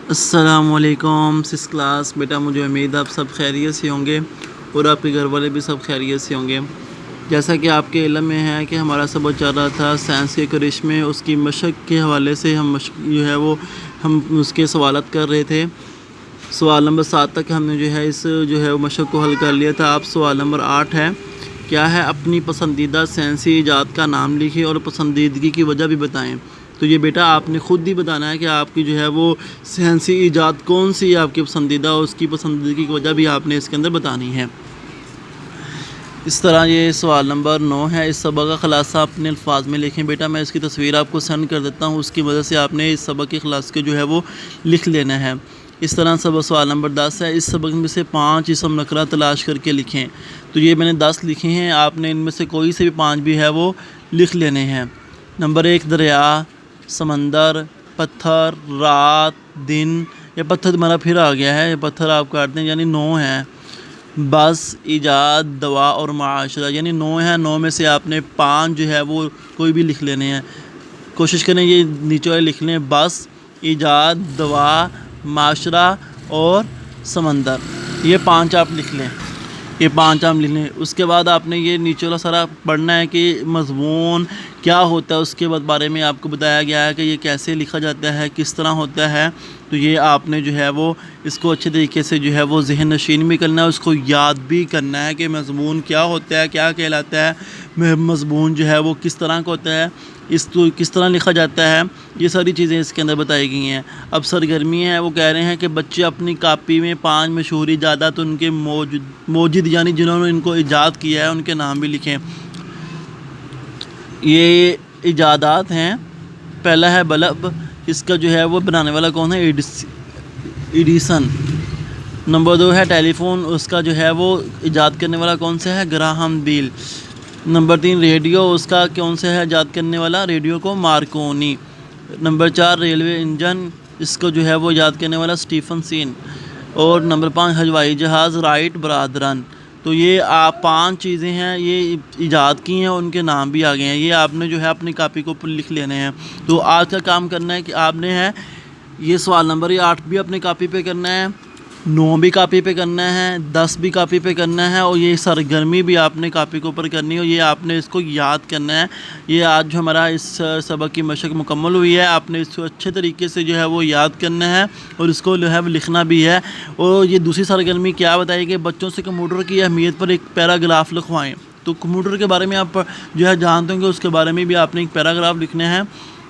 السلام علیکم six class بیٹا، مجھے امید ہے آپ سب خیریت سے ہوں گے اور آپ کے گھر والے بھی سب خیریت سے ہوں گے۔ جیسا کہ آپ کے علم میں ہے کہ ہمارا سبق چل رہا تھا سائنس کے کرشمے، اس کی مشق کے حوالے سے ہم ہم اس کے سوالات کر رہے تھے۔ سوال نمبر 7 تک ہم نے اس مشق کو حل کر لیا تھا۔ اب سوال نمبر 8 ہے، کیا ہے اپنی پسندیدہ سائنسی ایجاد کا نام لکھیں اور پسندیدگی کی وجہ بھی بتائیں۔ تو یہ بیٹا آپ نے خود ہی بتانا ہے کہ آپ کی سائنسی ایجاد کون سی ہے آپ کی پسندیدہ، اور اس کی پسندیدگی کی وجہ بھی آپ نے اس کے اندر بتانی ہے۔ اس طرح یہ سوال نمبر 9 ہے، اس سبق کا خلاصہ اپنے الفاظ میں لکھیں۔ بیٹا میں اس کی تصویر آپ کو سینڈ کر دیتا ہوں، اس کی وجہ سے آپ نے اس سبق کے خلاصے کو لکھ لینا ہے۔ اس طرح سوال نمبر 10 ہے، اس سبق میں سے 5 اسم نکرہ تلاش کر کے لکھیں۔ تو یہ میں نے 10 لکھے ہیں، آپ نے ان میں سے کوئی سے بھی 5 بھی وہ لکھ لینے ہیں۔ نمبر 1 دریا، سمندر، پتھر، رات، دن۔ یہ پتھر ہمارا پھر آ گیا ہے، یہ پتھر آپ کاٹ دیں، یعنی 9 ہے۔ بس، ایجاد، دوا اور معاشرہ، یعنی 9 ہے۔ 9 میں سے آپ نے 5 کوئی بھی لکھ لینے ہیں۔ کوشش کریں یہ نیچے والے لکھ لیں، بس، ایجاد، دوا، معاشرہ اور سمندر۔ یہ 5 آپ لکھ لیں، یہ 5 آپ لکھ لیں۔ اس کے بعد آپ نے یہ نیچے والا سارا پڑھنا ہے کہ مضمون کیا ہوتا ہے، اس کے بارے میں آپ کو بتایا گیا ہے کہ یہ کیسے لکھا جاتا ہے، کس طرح ہوتا ہے۔ تو یہ آپ نے اس کو اچھے طریقے سے ذہن نشین بھی کرنا ہے، اس کو یاد بھی کرنا ہے کہ مضمون کیا ہوتا ہے، کیا کہلاتا ہے، مضمون وہ کس طرح کا ہوتا ہے، اس کو کس طرح لکھا جاتا ہے۔ یہ ساری چیزیں اس کے اندر بتائی گئی ہیں۔ اب سرگرمی ہے، وہ کہہ رہے ہیں کہ بچے اپنی کاپی میں 5 مشہور ایجادات ان کے موجد یعنی جنہوں نے ان کو ایجاد کیا ہے ان کے نام بھی لکھیں۔ یہ ایجادات ہیں، پہلا ہے بلب، اس کا بنانے والا کون ہے، ایڈیسن۔ نمبر 2 ہے ٹیلی فون، اس کا ایجاد کرنے والا کون سا ہے، گراہم بیل۔ نمبر 3 ریڈیو، اس کا کون سا ہے ایجاد کرنے والا، ریڈیو کو مارکونی۔ نمبر 4 ریلوے انجن، اس کو ایجاد کرنے والا اسٹیفن سین۔ اور نمبر 5 ہوائی جہاز، رائٹ برادران۔ تو یہ 5 چیزیں ہیں، یہ ایجاد کی ہیں، ان کے نام بھی آگے ہیں۔ یہ آپ نے اپنی کاپی کو اوپر لکھ لینے ہیں۔ تو آج کا کام کرنا ہے کہ آپ نے یہ سوال نمبر 8 بھی اپنی کاپی پہ کرنا ہے، 9 بھی کاپی پہ کرنا ہے، 10 بھی کاپی پہ کرنا ہے، اور یہ سرگرمی بھی آپ نے کاپی کے اوپر کرنی ہے، اور یہ آپ نے اس کو یاد کرنا ہے۔ یہ آج ہمارا اس سبق کی مشق مکمل ہوئی ہے، آپ نے اس کو اچھے طریقے سے یاد کرنا ہے اور اس کو لکھنا بھی ہے۔ اور یہ دوسری سرگرمی کیا بتائی کہ بچوں سے کمپیوٹر کی اہمیت پر ایک پیراگراف لکھوائیں۔ تو کمپیوٹر کے بارے میں آپ جانتے ہوں گے، اس کے بارے میں بھی آپ نے ایک پیراگراف لکھنا ہے۔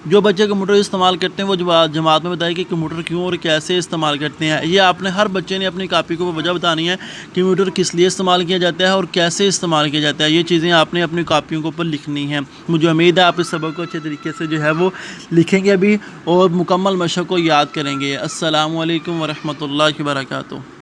جو بچے کمپیوٹر استعمال کرتے ہیں وہ جماعت میں بتائے کہ کمپیوٹر کیوں اور کیسے استعمال کرتے ہیں۔ یہ آپ نے ہر بچے نے اپنی کاپی کو وجہ بتانی ہے، کمپیوٹر کس لیے استعمال کیا جاتا ہے اور کیسے استعمال کیا جاتا ہے۔ یہ چیزیں آپ نے اپنی کاپیوں کے اوپر لکھنی ہیں۔ مجھے امید ہے آپ اس سبق کو اچھے طریقے سے لکھیں گے ابھی، اور مکمل مشق کو یاد کریں گے۔ السلام علیکم ورحمۃ اللہ وبرکاتہ۔